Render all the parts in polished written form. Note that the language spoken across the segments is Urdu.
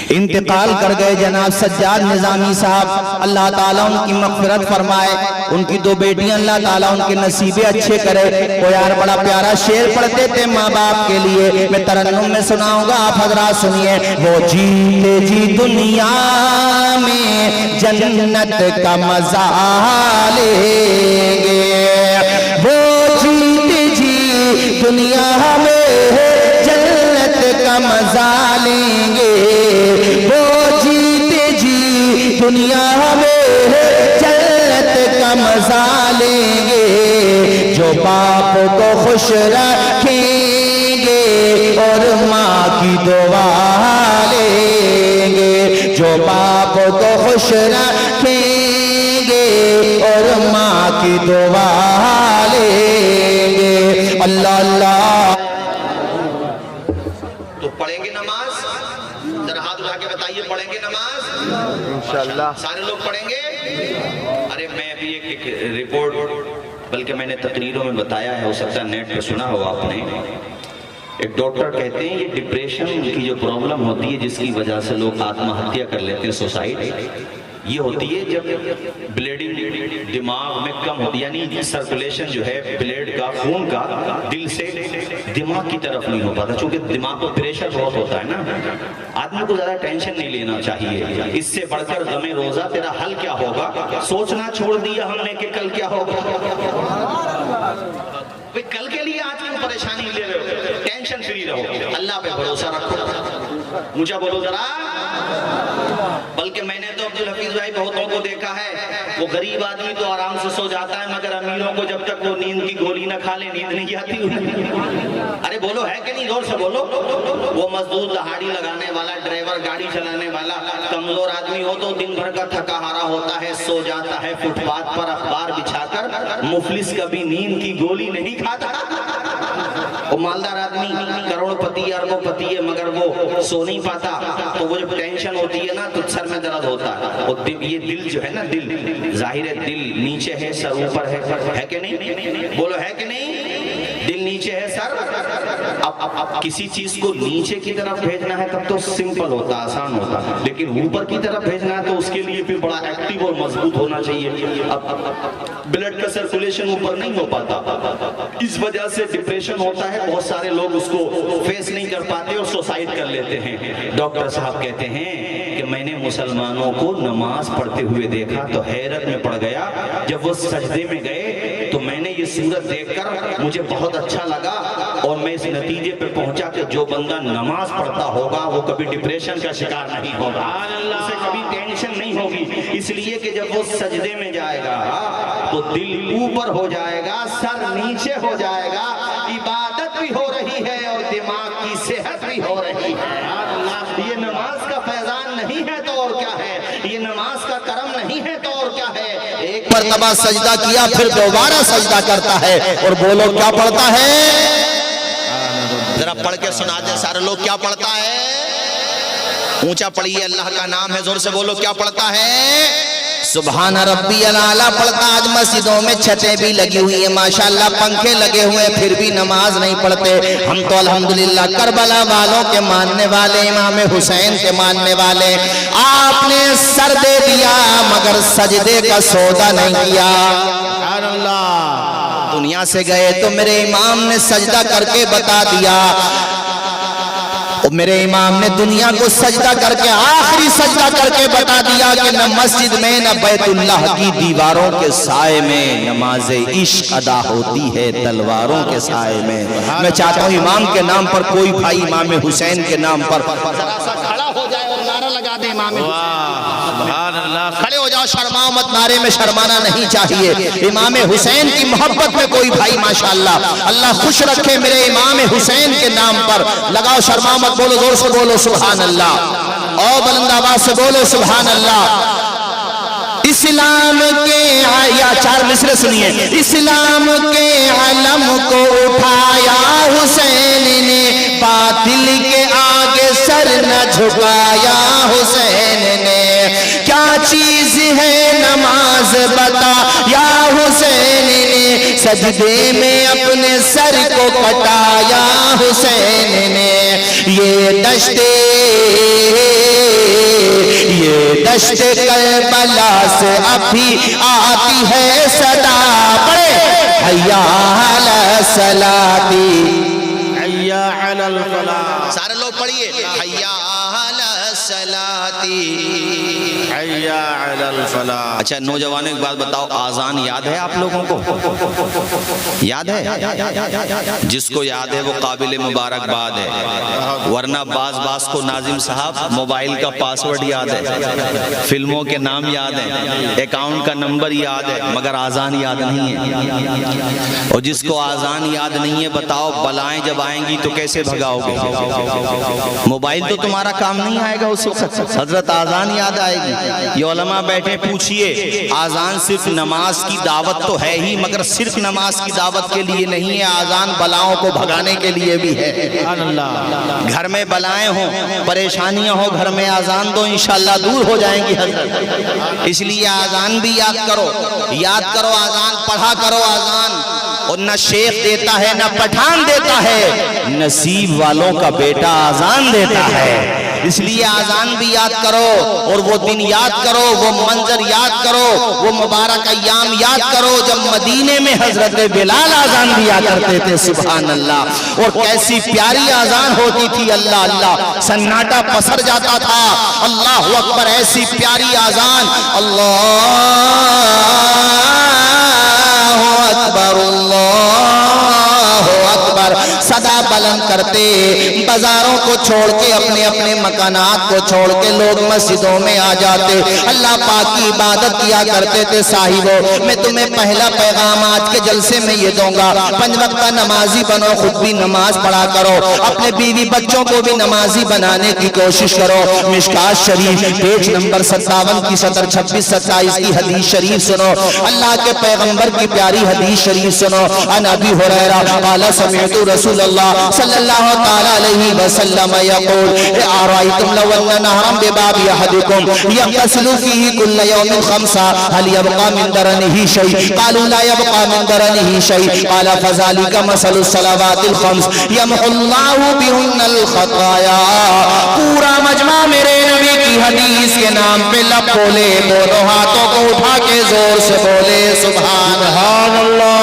انتقال کر گئے جناب سجاد نظامی صاحب، اللہ تعالیٰ ان کی مغفرت فرمائے، ان کی دو بیٹیاں اللہ تعالیٰ ان کے نصیبے اچھے کرے۔ وہ یار بڑا پیارا شعر پڑھتے تھے ماں باپ کے لیے، میں ترنم میں سناؤں گا، آپ حضرات سنیے۔ وہ جیتے جی دنیا میں جنت کا مزہ لیں گے، وہ جیتے جی دنیا میں جنت کا مزہ لیں گے، وہ جیتے جی دنیا میں جنت کا مزہ لیں گے، جو باپ کو خوش رکھیں گے اور ماں کی دعا لیں گے، جو باپ کو خوش رکھیں گے اور ماں کی دعا لیں گے۔ اللہ اللہ۔ تو پڑھیں گے نماز؟ ذرا ہاتھ اٹھا کے بتائیے، پڑھیں گے نماز؟ انشاءاللہ سارے لوگ پڑھیں گے؟ ارے میں ابھی ایک رپورٹ، بلکہ میں نے تقریروں میں بتایا ہے، ہو سکتا ہے نیٹ پہ سنا ہو آپ نے۔ ایک ڈاکٹر کہتے ہیں یہ ڈپریشن کی جو پرابلم ہوتی ہے جس کی وجہ سے لوگ آتم ہتیا کر لیتے ہیں، سوسائڈ، یہ ہوتی ہے جب بلیڈنگ دماغ میں کم ہوتی ہے، یعنی سرکولیشن جو ہے بلیڈ کا، خون کا دل سے دماغ کی طرف نہیں ہو پاتا، چونکہ دماغ کو پریشر بہت ہوتا ہے نا۔ آدمی کو زیادہ ٹینشن نہیں لینا چاہیے، اس سے بڑھ کر غم روزہ تیرا حل کیا ہوگا، سوچنا چھوڑ دیا ہم نے کہ کل کیا ہوگا۔ کل کے لیے آج کیوں پریشانی لے رہے ہو، ٹینشن فری رہو، اللہ پہ بھروسہ رکھو۔ مجھے بولو ذرا۔ بلکہ میں نے تو عبدالحفیظ بھائی بہتوں کو دیکھا ہے، وہ غریب آدمی تو آرام سے سو جاتا ہے، مگر امیروں کو جب تک وہ نیند کی گولی نہ کھا لے نیند نہیں آتی۔ ارے بولو ہے کہ نہیں، زور سے بولو۔ وہ مزدور دہاڑی لگانے والا، ڈرائیور گاڑی چلانے والا کمزور آدمی ہو تو دن بھر کا تھکا ہارا ہوتا ہے، سو جاتا ہے فٹ پاتھ پر اخبار بچھا کر۔ مفلس کبھی نیند کی گولی نہیں کھاتا۔ وہ مالدار آدمی کروڑ پتی اربوں پتی ہے مگر وہ سو نہیں پاتا، تو وہ جب ٹینشن ہوتی ہے نا تو سر میں درد ہوتا ہے۔ یہ دل جو ہے نا، دل ظاہر ہے، دل نیچے ہے سر اوپر ہے کہ نہیں؟ بولو ہے کہ نہیں؟ دل نیچے ہے سر۔ اب کسی چیز کو نیچے کی طرف بھیجنا ہے تب تو سمپل ہوتا، آسان ہوتا، لیکن اوپر کی طرف بھیجنا ہے تو اس کے لیے بھی بڑا ایکٹیو اور مضبوط ہونا چاہیے۔ اب بلڈ کا سرکولیشن اوپر نہیں ہو پاتا، اس وجہ سے ڈپریشن ہوتا ہے، بہت سارے لوگ اس کو فیس نہیں کر پاتے اور سوسائڈ کر لیتے ہیں۔ ڈاکٹر صاحب کہتے ہیں کہ میں نے مسلمانوں کو نماز پڑھتے ہوئے دیکھا تو حیرت میں پڑ گیا، جب وہ سجدے میں گئے تو میں نے یہ صورت دیکھ کر مجھے بہت اچھا لگا، اور میں اس نتیجے پہ پہنچا کہ جو بندہ نماز پڑھتا ہوگا وہ کبھی ڈپریشن کا شکار نہیں ہوگا، اسے کبھی ٹینشن نہیں ہوگی، اس لیے کہ جب وہ سجدے میں جائے گا تو دل اوپر ہو جائے گا، سر نیچے ہو جائے گا، عبادت بھی ہو رہی ہے اور دماغ کی صحت بھی ہو رہی ہے۔ یہ نماز کا فیضان نہیں ہے تو اور کیا ہے، یہ نماز کا کرم نہیں ہے تو اور کیا ہے۔ ایک مرتبہ سجدہ کیا پھر دوبارہ سجدہ کرتا ہے، اور بولو کیا پڑھتا ہے؟ ذرا پڑھ کے سنا دیں سارے لوگ، کیا پڑھتا ہے؟ اونچا پڑھیے، اللہ کا نام ہے، زور سے بولو کیا پڑھتا ہے؟ سبحان ربی الاعلیٰ پڑھتا۔ آج مسجدوں میں چھتیں بھی لگی ہوئی ہیں ماشاءاللہ، پنکھے لگے ہوئے ہیں، پھر بھی نماز نہیں پڑھتے۔ ہم تو الحمدللہ کربلا والوں کے ماننے والے، امام حسین کے ماننے والے۔ آپ نے سر دے دیا مگر سجدے کا سودا نہیں کیا۔ سبحان اللہ۔ دنیا سے گئے تو میرے امام نے سجدہ کر کے بتا دیا، میرے امام نے دنیا کو سجدہ کر کے، آخری سجدہ کر کے بتا دیا کہ نہ مسجد میں نہ بیت اللہ کی دیواروں کے سائے میں نماز عشق ادا ہوتی ہے تلواروں کے سائے میں۔ میں چاہتا ہوں امام کے نام پر کوئی بھائی امام حسین کے نام پر ذرا سا کھڑا ہو جائے اور نعرہ لگا دے امام حسین۔ کھڑے ہو جاؤ، شرماؤ مت، نعرے میں شرمانا نہیں چاہیے۔ امام حسین کی محبت میں کوئی بھائی ماشاءاللہ اللہ خوش رکھے میرے امام حسین کے نام پر لگاؤ، شرماؤ مت، بولو زور سے بولو سبحان اللہ، اور بلند آواز سے بولو سبحان اللہ۔ اسلام کے یا چار مصرے سنیے۔ اسلام کے علم کو اٹھایا حسین نے، باطل کے آگے سر نہ جھکایا حسین نے، کیا چیز ہے نماز بتا یا حسین نے، سجدے میں اپنے سر کو کٹایا حسین نے، یہ دشتے دشت کربلا سے اب بھی آتی ہے صدا، پڑھے حیا علی الصلاۃ، حیا علی الفلاح، سارے لوگ پڑھیے حیا علی الصلاۃ، حیا علی الفلاح۔ اچھا نوجوانوں ایک بات بتاؤ، آذان یاد ہے آپ لوگوں کو؟ یاد ہے؟ جس کو یاد ہے وہ قابل مبارکباد ہے، ورنہ بعض کو ناظم صاحب موبائل کا پاسورڈ یاد ہے، فلموں کے نام یاد ہیں، اکاؤنٹ کا نمبر یاد ہے، مگر آذان یاد نہیں ہے۔ اور جس کو آذان یاد نہیں ہے بتاؤ بلائیں جب آئیں گی تو کیسے بھگاؤ گے؟ موبائل تو تمہارا کام نہیں آئے گا اس وقت، حضرت آذان یاد آئے گی۔ یہ علماء بیٹھے پوچھئے، آذان صرف نماز کی دعوت تو ہے ہی، مگر صرف نماز کی دعوت کے لیے نہیں ہے، آذان بلاؤں کو بھگانے کے لیے بھی ہے۔ سبحان اللہ۔ گھر میں بلائیں ہوں، پریشانیاں ہوں، گھر میں آذان دو، انشاءاللہ دور ہو جائیں گی حضرت۔ اس لیے آذان بھی یاد کرو آذان پڑھا کرو آذان۔ اور نہ شیخ دیتا ہے نہ پٹھان دیتا ہے، نصیب والوں کا بیٹا آذان دیتا ہے۔ اس لیے آذان بھی یاد کرو، اور وہ دن یاد کرو، وہ منظر یاد کرو، وہ مبارک ایام یاد کرو جب مدینے میں حضرت بلال آذان دیا کرتے تھے، سبحان اللہ۔ اور کیسی پیاری آذان ہوتی تھی، اللہ اللہ، سناٹا پسر جاتا تھا، اللہ اکبر، ایسی پیاری آذان، اللہ اکبر اللہ اکبر، صدا بلند کرتے، بازاروں کو چھوڑ کے اپنے اپنے مکانات کو چھوڑ کے لوگ مسجدوں میں آ جاتے، اللہ پاک کی عبادت کیا کرتے تھے۔ صاحبوں، میں تمہیں پہلا پیغام آج کے جلسے میں یہ دوں گا، 5 وقتہ نمازی بنو، خود بھی نماز پڑھا کرو، اپنے بیوی بچوں کو بھی نمازی بنانے کی کوشش کرو۔ مشکات شریف پیج نمبر 57 کی سطر 26-27 کی حدیث شریف سنو، اللہ کے پیغمبر کی پیاری حدیث شریف سنو۔ عن ابی ہریرہ قال سمعت رسول اللہ صلی اللہ تعالی علیہ وسلم یقول ارأیتم لو ان نہرا بباب احدکم یغتسل فیہ کل یوم 5 هل یبقى من درنہ شیء؟ قالوا لا یبقى من درنہ شیء قال فذلک مثل الصلوات الخمس یمحو اللہ بہن الخطایا۔ پورا مجمع میرے نبی کی حدیث کے نام پہ لب کھولے، دونوں ہاتھوں کو اٹھا کے زور سے بولے سبحان اللہ۔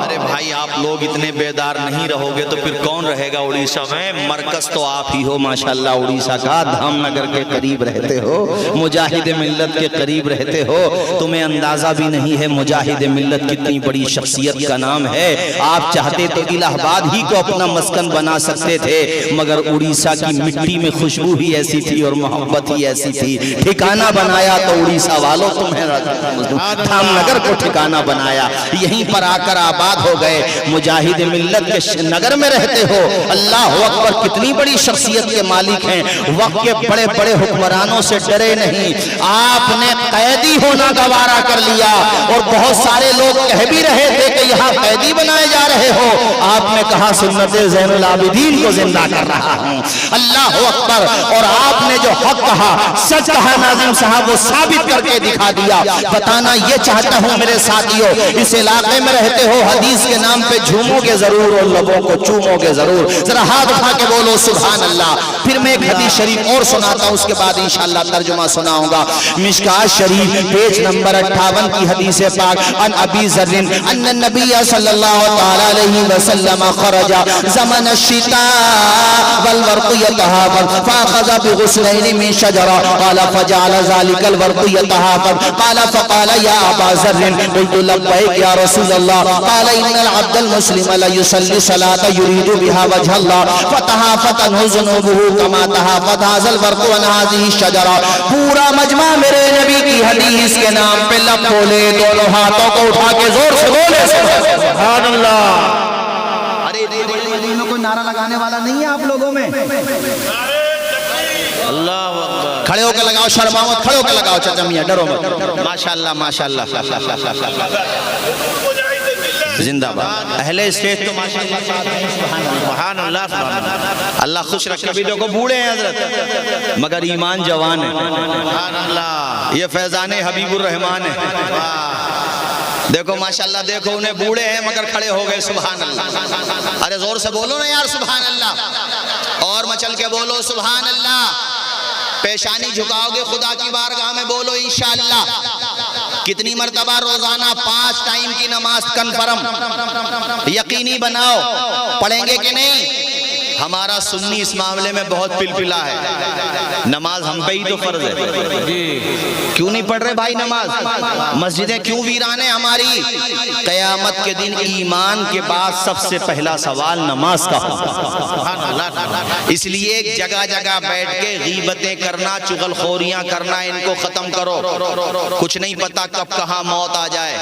ارے بھائی آپ لوگ اتنے بیدار نہیں رہو گے تو پھر کون رہے گا اڑیسہ میں؟ مرکز تو آپ ہی ہو ماشاءاللہ، اڑیسہ کا دھام نگر کے قریب رہتے ہو، مجاہد ملت کے قریب رہتے ہو، تمہیں اندازہ بھی نہیں ہے مجاہد ملت کتنی بڑی شخصیت کا نام ہے۔ آپ چاہتے تو الہ آباد ہی کو اپنا مسکن بنا سکتے تھے، مگر اڑیسہ کی مٹی میں خوشبو ہی ایسی تھی اور محبت ہی ایسی تھی، ٹھکانہ بنایا تو اڑیسہ والوں تمہیں دھام نگر کو ٹھکانہ بنایا، یہیں پر آ کر آباد ہو گئے، مجاہد ملت کے نگر میں رہتے ہو۔ اللہ اکبر، کتنی بڑی شخصیت کے مالک ہیں، وقت کے بڑے بڑے حکمرانوں سے ڈرے نہیں، آپ نے قیدی ہونا گوارا کر لیا، اور بہت سارے لوگ کہہ بھی رہے تھے کہ یہاں قیدی بنائے جا رہے ہو، آپ نے کہا سنت زین العابدین کو زندہ کر رہا ہوں۔ اللہ اکبر، اور آپ نے جو حق کہا، سچ کہا ناظم صاحب، وہ ثابت کر کے دکھا دیا۔ بتانا یہ چاہتا ہوں میرے ساتھیوں، اس علاقے میں رہتے ہو، حدیث کے نام پہ جھومو گے ضرور اور لبوں کو چومو گے ضرور، ذرا ہاتھ اٹھا کے بولو سبحان اللہ۔ پھر میں ایک حدیث شریف اور سناتا ہوں، اس کے بعد انشاءاللہ ترجمہ سناؤں گا۔ مشکات شریف پیج نمبر 58 کی حدیث پاک، عن ابی ذر ان النبی صلی اللہ تعالی علیہ وسلم خرج زمن الشتاء والورق يتهافت فاخذ بغصنين من شجرة قال فجعل ذلك الورق يتهافت قال فقال يا ابا ذر قلت لبيك يا رسول الله قال ان العبد المسلم لا يصلي صلاة يريد بها وجه الله فتهافت عنه ذنوبه كما تهافت هذا الورق عن هذه الشجرة۔ پورا مجمع میرے نبی کی حدیث کے نام پہ لب کھولے، دونوں ہاتھوں کو اٹھا کے زور سے بولے سبحان اللہ۔ ارے دینوں کو نعرہ لگانے والا نہیں ہے آپ لوگوں میں؟ اللہ اکبر، کھڑے ہو کے لگاؤ، شرماؤ مت، کھڑے ہو کے لگاؤ، چچا میاں ڈرو مت۔ ماشاءاللہ ماشاءاللہ زندہ باد، اہل اسٹیج تو ماشاءاللہ سبحان اللہ، سبحان اللہ، اللہ خوش رکھے۔ بھی دیکھو بوڑھے ہیں حضرت مگر ایمان جوان ہے، سبحان اللہ، یہ فیضان حبیب الرحمان ہے۔ دیکھو ماشاءاللہ، دیکھو انہیں بوڑھے ہیں مگر کھڑے ہو گئے سبحان اللہ۔ ارے زور سے بولو نا یار سبحان اللہ، اور مچل کے بولو سبحان اللہ۔ پیشانی جھکاؤ گے خدا کی بارگاہ میں بولو انشاءاللہ کتنی مرتبہ روزانہ 5 ٹائم کی نماز کنفرم یقینی بناؤ پڑھیں گے کہ نہیں ہمارا سنی اس معاملے میں بہت پلپلا ہے نماز ہم پہ ہی تو فرض ہے کیوں نہیں پڑھ رہے بھائی نماز مسجدیں کیوں ویران ہیں ہماری قیامت کے دن ایمان کے بعد سب سے پہلا سوال نماز کا اس لیے جگہ جگہ بیٹھ کے غیبتیں کرنا چغل خوریاں کرنا ان کو ختم کرو کچھ نہیں پتا کب کہاں موت آ جائے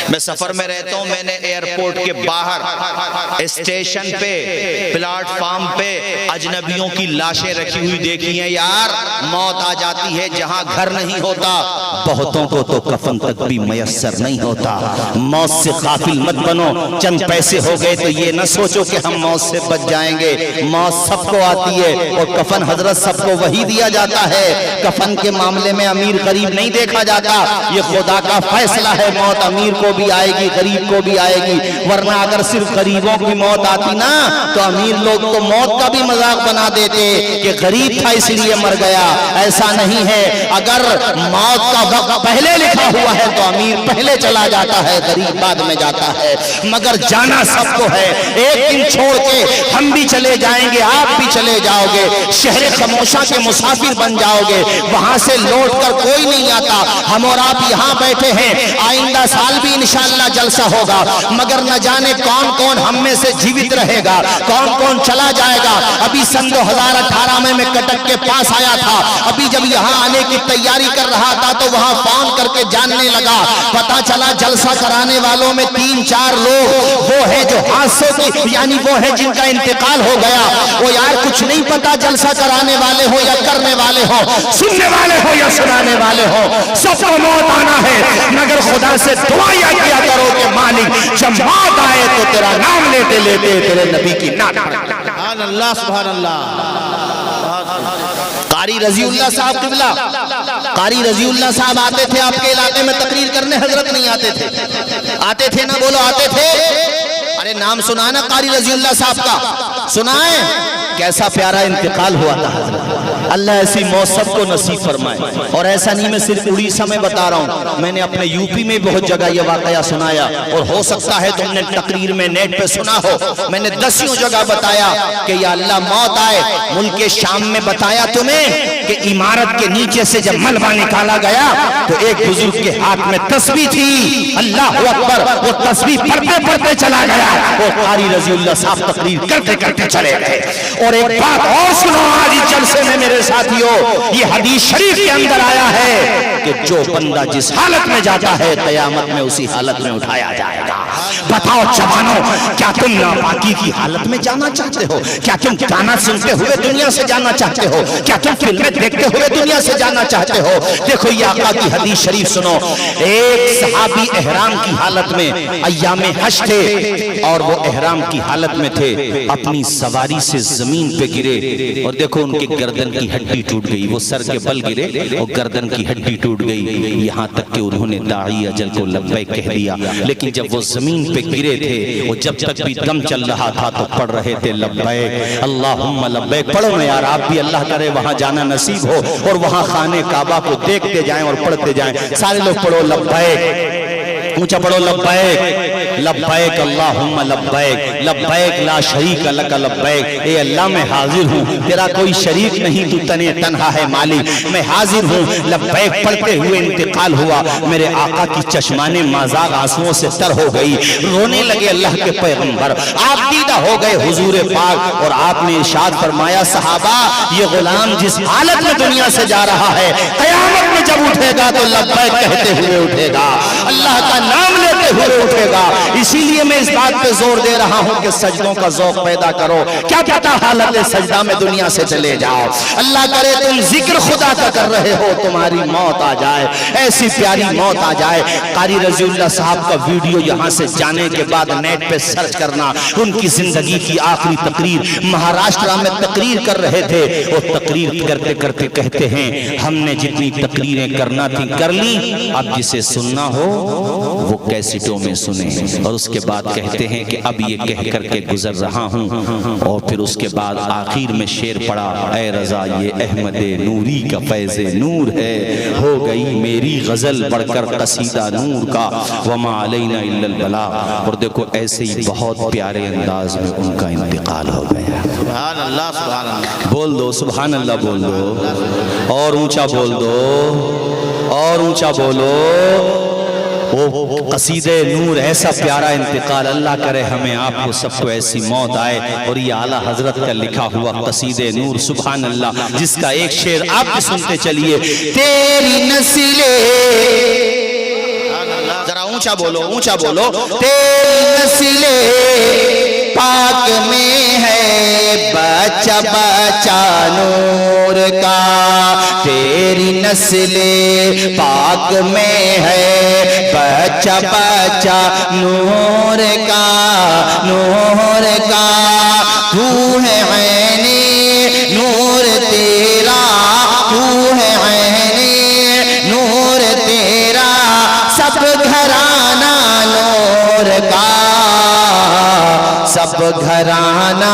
میں سفر میں رہتا ہوں میں نے ایئرپورٹ کے باہر اسٹیشن پہ پلیٹ فارم پہ اجنبیوں کی لاشیں رکھی ہوئی دیکھی ہیں یار موت آ جاتی ہے جہاں گھر نہیں ہوتا بہتوں کو تو کفن تک بھی میسر نہیں ہوتا موت سے غافل مت بنو چند پیسے ہو گئے تو یہ نہ سوچو کہ ہم موت سے بچ جائیں گے موت سب کو آتی ہے اور کفن حضرت سب کو وہی دیا جاتا ہے کفن کے معاملے میں امیر غریب نہیں دیکھا جاتا یہ خدا کا فیصلہ ہے موت امیر کو بھی آئے گی غریب کو بھی آئے گی ورنہ اگر صرف غریبوں کی موت آتی نا تو امیر لوگ تو موت کا بھی مذاق بنا دیتے کہ غریب تھا اس لیے مر گیا ایسا نہیں ہے اگر موت کا وقت پہلے لکھا ہوا ہے تو امیر پہلے چلا جاتا ہے غریب بعد میں جاتا ہے مگر جانا سب کو ہے ایک دن چھوڑ کے ہم بھی چلے جائیں گے آپ بھی چلے جاؤ گے شہر خاموشہ کے مسافر بن جاؤ گے وہاں سے لوٹ کر کوئی نہیں آتا ہم اور آپ یہاں بیٹھے ہیں آئندہ سال بھی انشاءاللہ جلسہ ہوگا مگر نہ جانے کون کون ہم میں سے جیوت رہے گا کون کون چلا جائے گا ابھی سن 2018 میں کٹک کے پاس آیا تھا ابھی جب یہاں آنے کی تیاری کر رہا تھا تو وہاں فون کر کے جاننے لگا پتا چلا جلسہ کرانے والوں میں 3-4 لوگ وہ ہے جو حادثوں کی یعنی وہ ہے جن کا انتقال ہو گیا وہ یار کچھ نہیں پتا جلسہ کرانے والے ہو یا کرنے والے ہو سننے والے ہو یا سنانے والے ہو سب کو موت آنا ہے مگر خدا سے دعا کیا کرو کہ مالک جب موت آئے تو تیرا نام لیتے لیتے تیرے نبی کی نعت سبحان اللہ سبحان اللہ قاری رضی اللہ صاحب قبلہ قاری رضی اللہ صاحب آتے تھے آپ کے علاقے میں تقریر کرنے حضرت نہیں آتے تھے نا بولو آتے تھے ارے نام سنانا قاری رضی اللہ صاحب کا سنائیں کیسا پیارا انتقال ہوا تھا اللہ ایسی موت سب کو نصیب فرمائے اور ایسا نہیں میں صرف اڑیسہ میں بتا رہا ہوں میں نے اپنے یوپی میں بہت جگہ یہ واقعہ سنایا اور ہو سکتا ہے تم نے تقریر میں نیٹ پہ سنا ہو میں نے 10 جگہ بتایا کہ یا اللہ موت آئے ملک شام میں بتایا تمہیں کہ عمارت کے نیچے سے جب ملبہ نکالا گیا تو ایک بزرگ کے ہاتھ میں تسبیح تھی اللہ اکبر وہ تسبیح پڑھتے پڑھتے چلا گیا اور قاری رضی اللہ صاحب تقریر کرتے کرتے چلے گئے اور ایک بات اور سنو آج جلسے میں میرے ساتھیوں یہ حدیث شریف کے اندر آیا ہے کہ جو بندہ جس حالت میں جاتا ہے قیامت میں اسی حالت میں اٹھایا جائے گا بتاؤ جوانوں کیا تم ناپاکی کی حالت میں جانا چاہتے ہو کیا تم گانا سنتے ہوئے دنیا سے جانا چاہتے ہو کیا تم فلمیں دیکھتے ہوئے دنیا سے جانا چاہتے ہو دیکھو یہ آقا کی حدیث شریف سنو ایک صحابی احرام کی حالت میں ایام حج تھے اور وہ احرام کی حالت میں تھے اپنی سواری سے زمین پہ گرے اور دیکھو ان کے گردن کی ہڈی ٹوٹ گئی وہ سر کے بل گرے اور گردن کی ہڈی ٹوٹ گئی یہاں تک کہ انہوں نے داعی اجل کو لبیک کہہ دیا لیکن جب وہ زمین پہ گرے تھے وہ جب تک بھی دم چل رہا تھا تو پڑھ رہے تھے لبیک اللہم لبیک پڑھو نا یار آپ بھی اللہ کرے وہاں جانا نصیب ہو اور وہاں خانے کعبہ کو دیکھتے جائیں اور پڑھتے جائیں سارے لوگ پڑھو لبیک اونچا پڑھو لبیک لبیک اللہم لبیک لبیک لا شریک لک لبیک اے اللہ میں حاضر ہوں تیرا کوئی شریک نہیں تو تنے تنہا ہے مالک میں حاضر ہوں لبیک پڑھتے ہوئے انتقال ہوا میرے آقا کی چشمان مازاغ آنسوؤں سے تر ہو گئی رونے لگے اللہ کے پیغمبر آپ دیدہ ہو گئے حضور پاک اور آپ نے ارشاد فرمایا صحابہ یہ غلام جس حالت میں دنیا سے جا رہا ہے قیامت میں جب اٹھے گا تو لبیک کہتے ہوئے اٹھے گا اللہ کا نام لیتے ہوئے اٹھے گا اسی لیے میں اس بات پہ زور دے رہا ہوں کہ سجدوں کا ذوق پیدا کرو کیا پتا حالت سجدہ میں دنیا سے چلے جاؤ اللہ کرے تم ذکر خدا کا کر رہے ہو تمہاری موت آ جائے ایسی پیاری موت آ جائے قاری رضی اللہ صاحب کا ویڈیو یہاں سے جانے کے بعد نیٹ پہ سرچ کرنا ان کی زندگی کی آخری تقریر مہاراشٹرا میں تقریر کر رہے تھے اور تقریر کرتے کرتے کہتے ہیں ہم نے جتنی تقریریں کرنا تھی کر لی اب جسے سننا ہو وہ کیسٹوں میں سنیں، اور اس کے بعد کہتے ہیں کہ اب یہ کہہ کر کے گزر رہا ہوں، اور پھر اس کے بعد آخر میں شعر پڑا، اے رضا یہ احمد نوری کا فیض نور ہے، ہو گئی میری غزل بڑھ کر قصیدہ نور کا، وما علینا الا البلاغ۔ اور دیکھو ایسے ہی بہت پیارے انداز میں ان کا انتقال ہو گیا۔ سبحان اللہ سبحان اللہ۔ بول دو سبحان اللہ، بول دو اور اونچا بول دو اور اونچا بولو۔ وہ قصیدہ نور ایسا پیارا انتقال، اللہ کرے ہمیں آپ کو سب کو ایسی موت آئے۔ اور یہ اعلیٰ حضرت کا لکھا ہوا قصیدہ نور سبحان اللہ، جس کا ایک شعر آپ بھی سنتے چلیے، تیری نسلیں، ذرا اونچا بولو اونچا بولو، تیری نسلیں پاک میں ہے بچہ بچہ نور کا، تیری نسل پاک میں ہے بچہ بچہ نور کا، نور کا تو ہے عین نور تیرا، تو ہے عین نور تیرا، سب گھرانہ نور کا، سب گھرانہ۔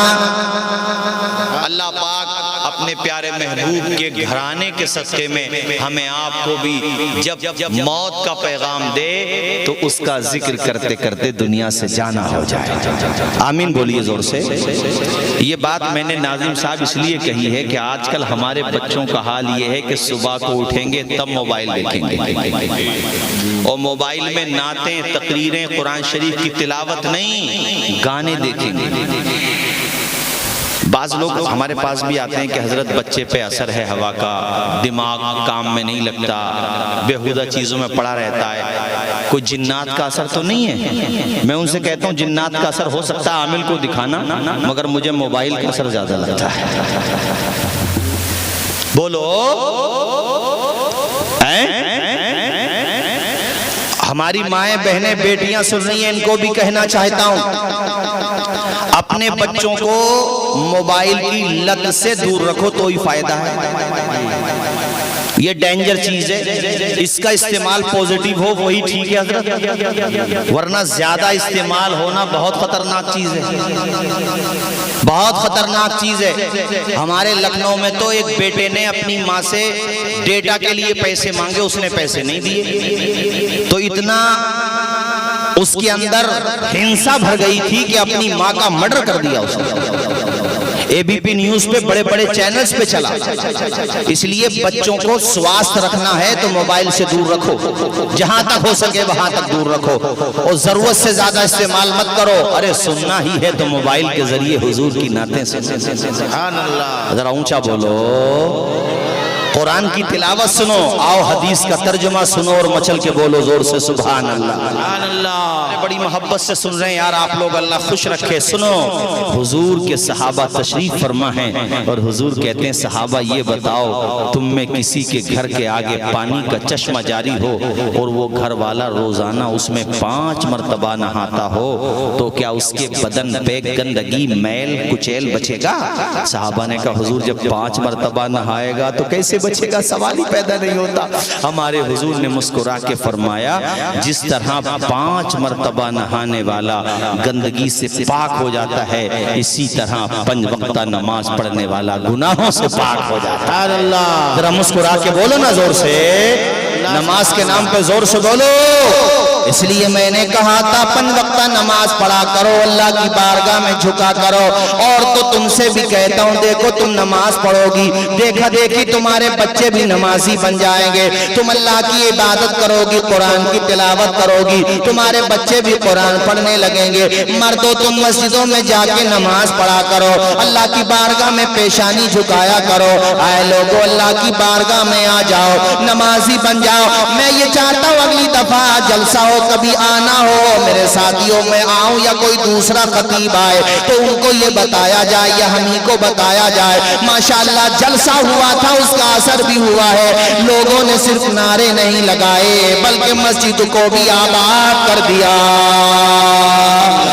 اللہ پاک اپنے پیارے محبوب کے گھرانے کے صدقے میں ہمیں آپ کو بھی جب موت کا پیغام دے تو اس کا ذکر کرتے کرتے دنیا سے جانا ہو جائے۔ آمین بولیے زور سے۔ یہ بات میں نے ناظم صاحب اس لیے کہی ہے کہ آج کل ہمارے بچوں کا حال یہ ہے کہ صبح کو اٹھیں گے تب موبائل دیکھیں گے، اور موبائل میں نعتیں، تقریریں، قرآن شریف کی تلاوت نہیں، گانے دیکھیں گے۔ بعض لوگ ہمارے پاس بھی آتے ہیں کہ حضرت بچے پہ اثر ہے ہوا کا، دماغ کام میں نہیں لگتا، بیہودہ چیزوں میں پڑا رہتا ہے، کوئی جنات کا اثر تو نہیں ہے؟ میں ان سے کہتا ہوں جنات کا اثر ہو سکتا ہے عامل کو دکھانا، مگر مجھے موبائل کا اثر زیادہ لگتا ہے۔ بولو ہماری مائیں بہنیں بیٹیاں سن رہی ہیں، ان کو بھی کہنا چاہتا ہوں اپنے بچوں کو موبائل کی لت سے دور رکھو تو ہی فائدہ ہے۔ یہ ڈینجر چیز ہے، اس کا استعمال پوزیٹیو ہو وہی ٹھیک ہے حضرت، ورنہ زیادہ استعمال ہونا بہت خطرناک چیز ہے، بہت خطرناک چیز ہے۔ ہمارے لکھنؤ میں تو ایک بیٹے نے اپنی ماں سے ڈیٹا کے لیے پیسے مانگے، اس نے پیسے نہیں دیے، تو اتنا اس کے اندر ہنسا بھر گئی تھی کہ اپنی ماں کا مرڈر کر دیا اس نے۔ اے بی پی نیوز پہ بڑے بڑے چینلز پہ چلا۔ اس لیے بچوں کو سواستھ رکھنا ہے تو موبائل سے دور رکھو، جہاں تک ہو سکے وہاں تک دور رکھو، اور ضرورت سے زیادہ استعمال مت کرو۔ ارے سننا ہی ہے تو موبائل کے ذریعے حضور کی نعتیں سنو۔ سبحان اللہ۔ ذرا اونچا بولو، قرآن کی تلاوت سنو، آؤ حدیث کا ترجمہ سنو، اور مچل کے بولو زور سے سبحان اللہ۔ سبحان اللہ۔ بڑی محبت سے سن رہے ہیں یار آپ لوگ، اللہ خوش رکھے۔ سنو، حضور کے صحابہ تشریف فرما ہیں، اور حضور کہتے ہیں صحابہ یہ بتاؤ تم میں کسی کے گھر کے آگے پانی کا چشمہ جاری ہو اور وہ گھر والا روزانہ اس میں 5 مرتبہ نہاتا ہو تو کیا اس کے بدن پہ گندگی میل کچیل بچے گا؟ صحابہ نے کہا حضور جب 5 مرتبہ نہائے گا تو کیسے بچے گا؟ سوال ہی پیدا نہیں ہوتا۔ ہمارے حضور نے مسکرا کے فرمایا جس طرح 5 مرتبہ نہانے والا گندگی سے پاک ہو جاتا ہے، اسی طرح 5 وقتہ نماز پڑھنے والا گناہوں سے پاک ہو جاتا ہے۔ اللہ۔ ذرا مسکرا کے بولو نا زور سے، نماز کے نام پہ زور سے بولو۔ اس لیے میں نے کہا تھا 5 وقتہ نماز پڑھا کرو، اللہ کی بارگاہ میں جھکا کرو۔ اور تو تم سے بھی کہتا ہوں دیکھو تم نماز پڑھو گی، دیکھا دیکھی تمہارے بچے بھی نمازی بن جائیں گے، تم اللہ کی عبادت کرو گی، قرآن کی تلاوت کرو گی، تمہارے بچے بھی قرآن پڑھنے لگیں گے۔ مردوں تم مسجدوں میں جا کے نماز پڑھا کرو، اللہ کی بارگاہ میں پیشانی جھکایا کرو۔ اے لوگو اللہ کی بارگاہ میں آ جاؤ، نمازی بن جاؤ۔ میں یہ چاہتا ہوں اگلی دفعہ جلسہ ہو کبھی آنا ہو، میرے ساتھیوں میں آؤں یا کوئی دوسرا خطیب آئے تو ان کو یہ بتایا جائے یا ہم ہی کو بتایا جائے ماشاءاللہ جلسہ ہوا تھا، اس کا اثر بھی ہوا ہے، لوگوں نے صرف نعرے نہیں لگائے بلکہ مسجد کو بھی آباد کر دیا۔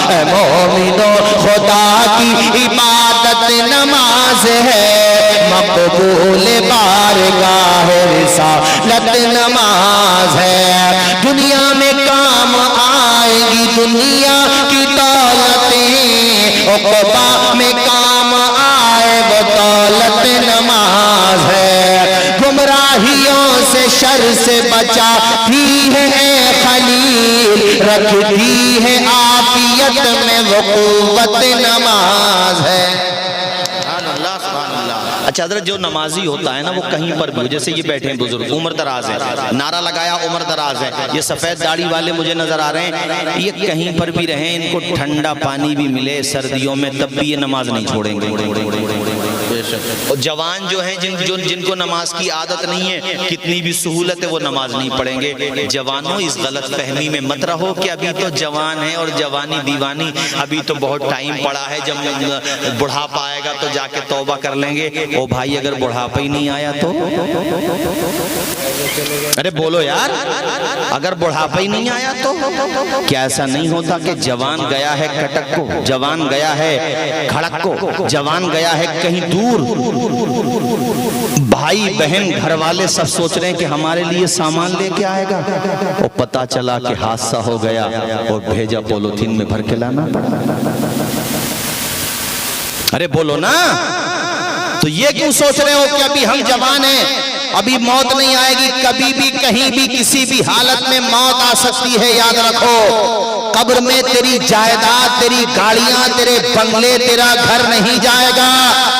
اے مومنو خدا کی عبادت نماز ہے، مقبول بارگاہ رسالت نماز ہے، دنیا میں کام دنیا کی دولتیں عقبہ میں کام آئے وہ دولت نماز ہے گمراہیوں سے شر سے بچاتی ہے اے خلیل رکھتی ہے عافیت میں وہ قوت نماز ہے اچھا حضرت جو نمازی ہوتا ہے نا وہ کہیں پر بھی جیسے یہ بیٹھے ہیں بزرگ عمر دراز ہے نعرہ لگایا عمر دراز ہے یہ سفید داڑھی والے مجھے نظر آ رہے ہیں یہ کہیں پر بھی رہیں ان کو ٹھنڈا پانی بھی ملے سردیوں میں تب بھی یہ نماز نہیں چھوڑیں گے اور جوان جو ہیں جن کو نماز کی عادت نہیں ہے کتنی بھی سہولت ہے وہ نماز نہیں پڑھیں گے جوانوں اس غلط فہمی میں مت رہو کہ ابھی تو جوان ہے اور جوانی دیوانی ابھی تو بہت ٹائم پڑا ہے جب بڑھاپا آئے گا تو جا کے توبہ کر لیں گے او بھائی اگر بڑھاپا ہی نہیں آیا تو ارے بولو یار اگر بڑھاپا ہی نہیں آیا تو کیا ایسا نہیں ہوتا کہ جوان گیا ہے کٹک کو جوان گیا ہے کھڑک کو جوان گیا ہے کہیں دور بھائی بہن گھر والے سب سوچ رہے ہیں کہ ہمارے لیے سامان لے کے آئے گا اور پتہ چلا کہ حادثہ ہو گیا اور بھیجا پولیتھین میں بھر کے لانا پڑا ارے بولو نا تو یہ کیوں سوچ رہے ہو کہ ابھی ہم جوان ہیں ابھی موت نہیں آئے گی کبھی بھی کہیں بھی کسی بھی حالت میں موت آ سکتی ہے یاد رکھو قبر میں تیری جائیداد تیری گاڑیاں تیرے بنگلے تیرا گھر نہیں جائے گا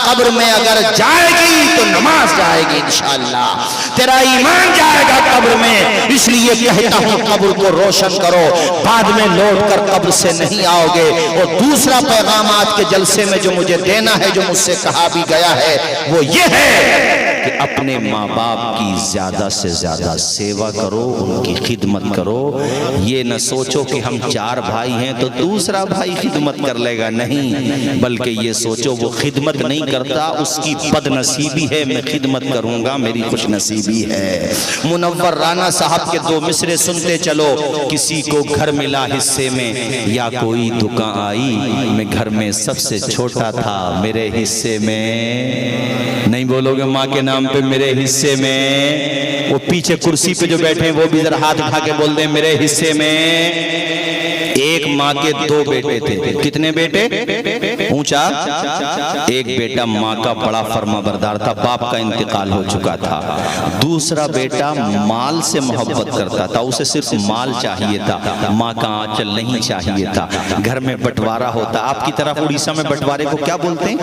قبر میں اگر جائے گی تو نماز جائے گی انشاءاللہ تیرا ایمان جائے گا قبر میں اس لیے کہتا ہوں قبر کو روشن کرو بعد میں لوٹ کر قبر سے نہیں آؤ گے اور دوسرا پیغام آج کے جلسے میں جو مجھے دینا ہے جو مجھ سے کہا بھی گیا ہے وہ یہ ہے کہ اپنے ماں باپ کی زیادہ سے زیادہ سیوا کرو ان کی خدمت کرو یہ نہ سوچو کہ ہم 4 بھائی ہیں تو دوسرا بھائی خدمت کر لے گا نہیں بلکہ یہ سوچو وہ خدمت نہیں کرتا اس کی بد نصیبی ہے میں خدمت کروں گا میری خوش نصیبی ہے منور رانا صاحب کے 2 مصرے سنتے چلو کسی کو گھر ملا حصے میں یا کوئی دکان آئی میں گھر میں سب سے چھوٹا تھا میرے حصے میں نہیں بولو گے ماں کے نام پہ میرے حصے میں وہ پیچھے کرسی پہ جو بیٹھے ہیں وہ بھی ذرا ہاتھ اٹھا کے بول دیں میرے حصے میں ایک ماں کے 2 بیٹے تھے کتنے بیٹے اونچا ایک بیٹا ماں کا بڑا فرما بردار تھا باپ کا انتقال ہو چکا تھا دوسرا بیٹا مال سے محبت کرتا تھا اسے صرف مال چاہیے تھا ماں کا آنچل نہیں چاہیے تھا گھر میں بٹوارا ہوتا آپ کی طرف اڑیسہ میں بٹوارے کو کیا بولتے ہیں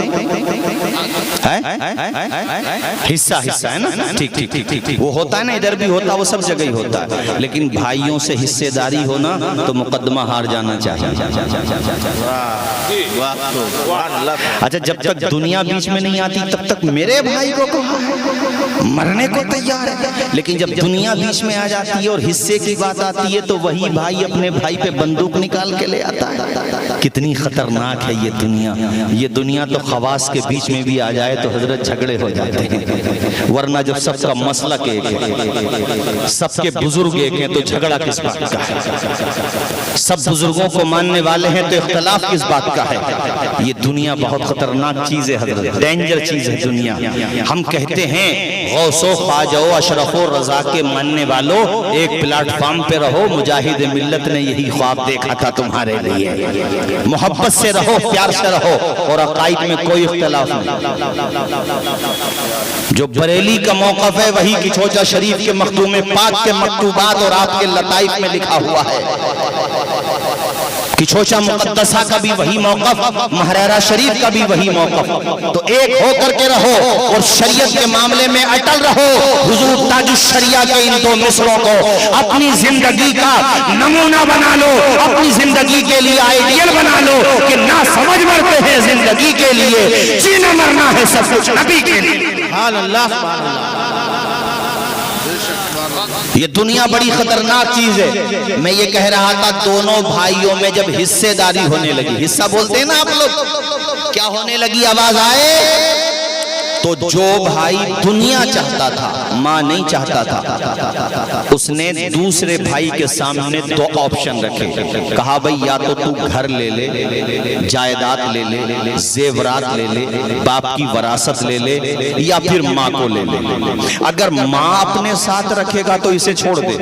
حصہ ہے نا ٹھیک وہ ہوتا ہے نا ادھر بھی ہوتا وہ سب جگہ ہی ہوتا ہے لیکن بھائیوں سے حصے داری ہونا تو مقدمہ ہار جانا چاہیے اچھا جب تک دنیا بیچ میں نہیں آتی تب تک میرے بھائی کو مرنے کو تیار ہے لیکن جب دنیا بیچ میں آ جاتی ہے اور حصے کی بات آتی ہے تو وہی بھائی اپنے بھائی پہ بندوق نکال کے لے آتا ہے کتنی خطرناک ہے یہ دنیا تو خواص کے بیچ میں بھی آ جائے تو حضرت جھگڑے ہو جاتے ہیں ورنہ جب سب کا مسلک ایک ہے سب کے بزرگ ایک ہیں تو جھگڑا کس بات کا ہے سب بزرگوں کو ماننے والے ہیں تو اختلاف کس بات کا ہے یہ دنیا بہت خطرناک چیز ہے حضرت ڈینجر چیز ہے دنیا ہم کہتے ہیں غوث و خواجہ و اشرف و رضا کے ماننے والوں ایک پلیٹ فارم پہ رہو مجاہد ملت نے یہی خواب دیکھا تھا تمہارے لیے محبت سے رہو پیار سے رہو اور عقائد میں کوئی اختلاف نہیں جو بریلی کا موقف ہے وہی کچھوچا شریف کے مخدوم پاک کے مکتوبات اور آپ کے لطائف میں لکھا ہوا ہے کچھوچا مقدسہ کا بھی وہی موقف مہرارہ شریف کا بھی وہی موقف تو ایک ہو کر کے رہو اور شریعت کے معاملے میں اٹل رہو حضور تاج الشریعہ کے ان 2 مصروں کو اپنی زندگی کا نمونہ بنا لو اپنی زندگی کے لیے آئیڈیل بنا لو کہ نہ سمجھ مرتے ہیں زندگی کے لیے جینا مرنا ہے سب کچھ نبی کے لیے سبحان اللہ سبحان اللہ یہ دنیا بڑی خطرناک چیز ہے میں یہ کہہ رہا تھا دونوں بھائیوں میں جب حصے داری ہونے لگی حصہ بولتے ہیں نا آپ لوگ کیا ہونے لگی آواز آئے تو جو بھائی دنیا چاہتا تھا ماں نہیں چاہتا تھا، اس نے دوسرے بھائی کے سامنے دو آپشن رکھے، کہا بھئی یا تو تو گھر لے لے، جائیداد لے لے، زیورات لے لے، باپ کی وراثت لے لے، یا پھر ماں کو لے لے۔ اگر ماں اپنے ساتھ رکھے گا تو اسے چھوڑ دے،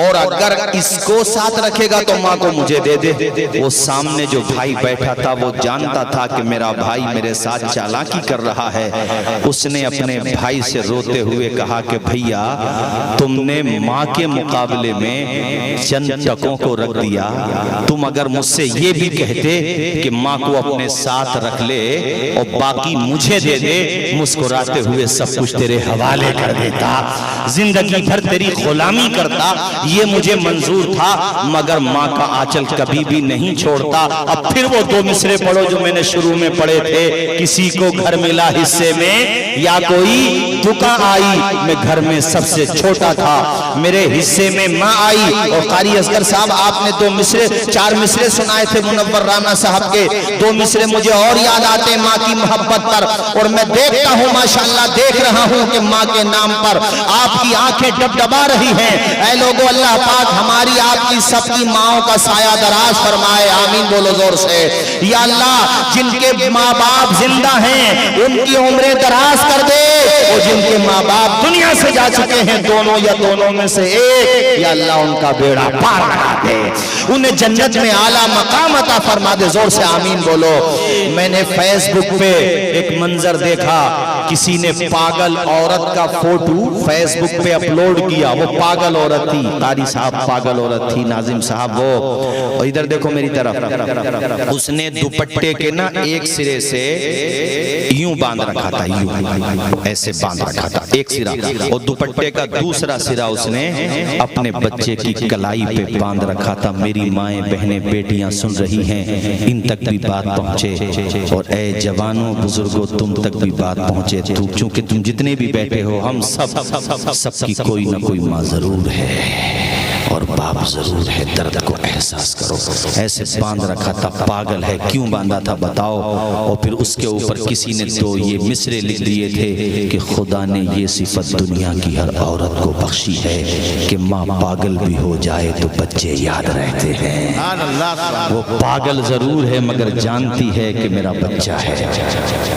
اور اگر اس کو ساتھ رکھے گا تو ماں کو مجھے دے دے۔ وہ سامنے جو بھائی بیٹھا تھا وہ جانتا تھا کہ میرا بھائی میرے ساتھ چالاکی کر رہا ہے، اس نے اپنے بھائی سے روتے ہوئے کہا کہ بھیا تم نے ماں کے مقابلے میں چند ٹکوں کو رکھ دیا، تم اگر مجھ سے یہ بھی کہتے کہ ماں کو اپنے ساتھ رکھ لے اور باقی مجھے دے دے، مسکراتے ہوئے سب کچھ تیرے حوالے کر دیتا، زندگی بھر تیری غلامی کرتا، یہ مجھے منظور تھا، مگر ماں کا آنچل کبھی بھی نہیں چھوڑتا۔ اب پھر وہ دو مصرے پڑھو جو میں نے شروع میں پڑھے تھے، کسی کو گھر ملا حصے میں یا کوئی دکا آئی، میں گھر میں سب سے چھوٹا تھا، میرے حصے میں ماں آئی۔ اور قاری اصغر صاحب آپ نے دو مصرے 4 مصرے سنائے تھے منور رانا صاحب کے، 2 مصرے مجھے اور یاد آتے ماں کی محبت پر، اور میں دیکھتا ہوں ماشاءاللہ دیکھ رہا ہوں کہ ماں کے نام پر آپ کی آنکھیں ڈبڈبا رہی ہیں۔ اے لوگو اللہ پاک ہماری آپ کی سب کی ماؤں کا سایہ دراز فرمائے، آمین بولو زور سے۔ یا اللہ جن کے ماں باپ زندہ ہیں ان کی عمریں دراز کر دے، اور جن کے ماں باپ دنیا سے جا چکے ہیں دونوں یا دونوں میں سے ایک، یا اللہ ان کا بیڑا پار کرا دے، انہیں جنت میں اعلیٰ مقام عطا فرما دے، زور سے آمین بولو۔ میں نے فیس بک پہ ایک منظر دیکھا، کسی نے پاگل عورت کا فوٹو فیس بک پہ اپلوڈ کیا، وہ پاگل عورت تھی، قاری صاحب پاگل عورت تھی، ناظم صاحب وہ، اور ادھر دیکھو میری طرف، اس نے دوپٹے کے نا ایک سرے سے یوں باندھ رکھا تھا، یوں ایسے باندھ رکھا تھا ایک سرا، اور دوپٹے کا دوسرا سرا اس نے اپنے بچے کی کلائی پہ باندھ رکھا تھا۔ میری مائیں بہنیں بیٹیاں سن رہی ہیں، ان تک بھی بات پہنچے، اور اے جوانوں بزرگوں تم تک بھی بات پہنچے، چونکہ تم جتنے بھی بیٹھے ہو ہم سب کی کوئی نہ کوئی ماں ضرور ہے اور باپ ضرور ہے، درد کو احساس کرو۔ ایسے باندھ رکھا تھا، پاگل ہے، کیوں باندھا تھا بتاؤ؟ اور پھر اس کے اوپر کسی نے تو یہ مصرے لکھ دیے تھے کہ خدا نے یہ صفت دنیا کی ہر عورت کو بخشی ہے کہ ماں پاگل بھی ہو جائے تو بچے یاد رہتے ہیں۔ وہ پاگل ضرور ہے مگر جانتی ہے کہ میرا بچہ ہے،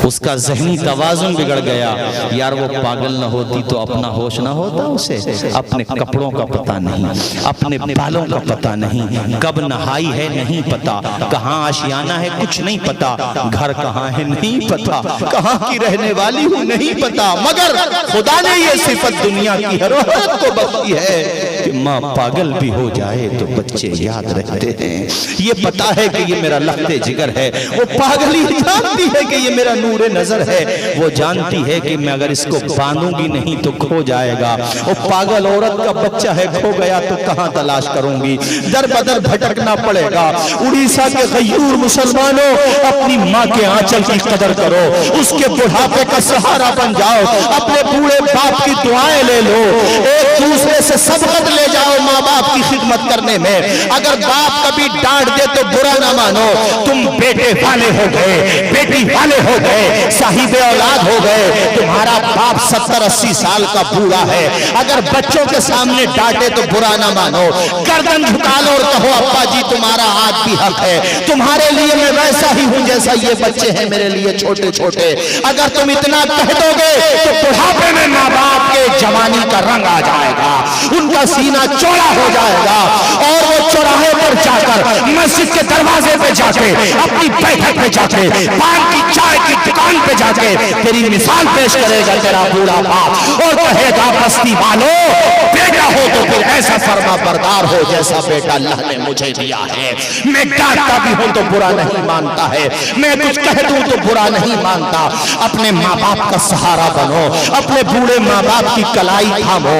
اس کا ذہنی توازن بگڑ گیا۔ یار وہ پاگل نہ ہوتی تو اپنا ہوش نہ ہوتا، اسے اپنے کپڑوں کا پتہ نہیں، اپنے بالوں کا پتہ نہیں، کب نہائی ہے نہیں پتا، کہاں آشیانہ ہے کچھ نہیں پتا، گھر کہاں ہے نہیں پتا، کہاں کی رہنے والی ہوں نہیں پتا، مگر خدا نے یہ صفت دنیا کی ہر عورت کو بخشی ہے کہ ماں پاگل بھی ہو جائے تو بچے یاد رہتے ہیں۔ یہ پتا ہے کہ یہ میرا لخت جگر ہے، وہ پاگلی جانتی ہے کہ یہ میرا نور نظر ہے، وہ جانتی ہے کہ میں اگر اس کو باندھوں گی نہیں تو کھو جائے گا، وہ پاگل عورت کا بچہ ہے، کھو گیا تو کہاں تلاش کروں گی، در بدر بھٹکنا پڑے گا۔ اڑیسہ کے غیور مسلمانوں اپنی ماں کے آنچل کی قدر کرو، اس کے بڑھاپے کا سہارا بن جاؤ، اپنے بوڑھے باپ کی دعائیں لے لو، ایک دوسرے سے سبقت لے جاؤ ماں باپ کی خدمت کرنے میں۔ اگر باپ کبھی ڈانٹ دے تو برا نہ مانو، تم بیٹے والے ہو گئے، بیٹی والے ہو گئے، صاحب اولاد ہو گئے، تمہارا باپ 70-80 سال کا بوڑھا ہے، اگر بچوں کے سامنے ڈانٹے تو برا نہ مانو، گردن جھکا لو اور کہو ابا جی تمہارا آج بھی حق ہے، تمہارے لیے میں ویسا ہی ہوں جیسا یہ بچے ہیں میرے لیے چھوٹے چھوٹے۔ اگر تم اتنا کہہ دو گے تو بڑھاپے میں ماں باپ کے جوانی کا رنگ آ جائے گا، ان کا سینہ چوڑا ہو جائے گا، اور وہ چوراہے پر جا کر مسجد کے دروازے پہ جا کے اپنی بیٹھک پہ جا کے پان کی چائے کی دکان پہ جا کے تیری مثال پیش کرے گا تیرا بوڑھا باپ، اور کہے گا بستی والوں بیٹا ہو تو پھر ایسا فرما بردار ہو جیسا بیٹا اللہ نے مجھے دیا ہے، میں ڈانٹتا بھی ہوں تو برا نہیں مانتا ہے، میں کچھ کہہ دوں تو برا نہیں مانتا۔ اپنے ماں باپ کا سہارا بنو، اپنے بوڑھے ماں باپ کی کلائی تھامو۔